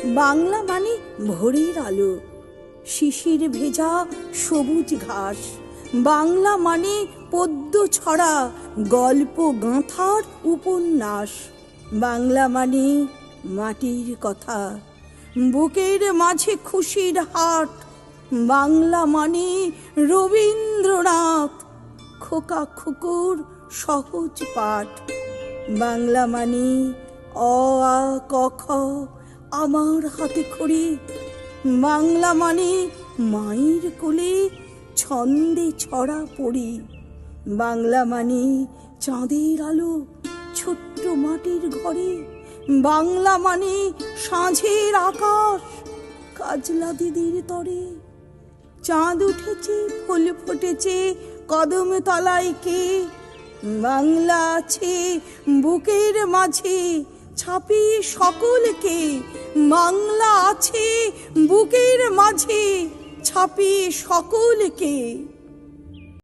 বাংলা মানে ভোরের আলো, শিশির ভেজা সবুজ ঘাস। বাংলা মানে পদ্য ছড়া গল্প গাঁথার উপন্যাস। বাংলা মানে মাটির কথা, বুকের মাঝে খুশির হাট। বাংলা মানে রবীন্দ্রনাথ, খোকা খুকুর সহজ পাঠ। বাংলা মানে অ আ ক খ আমার হাতে খড়ি। বাংলা মানে মায়ের কোলে ছন্দে ছড়া পড়ি। বাংলা মানে চাঁদের আলো ছোট্ট মাটির ঘরে। বাংলা মানে সাঁঝের আকাশ কাজলা দিদির তরে। চাঁদ উঠেছে, ফুল ফুটেছে, কদম তলায় কে? বাংলা আছে বুকের মাঝে ছাপিয়ে সকলকে। বাংলা আছে বুকের মাঝে ছাপিয়ে সকলকে।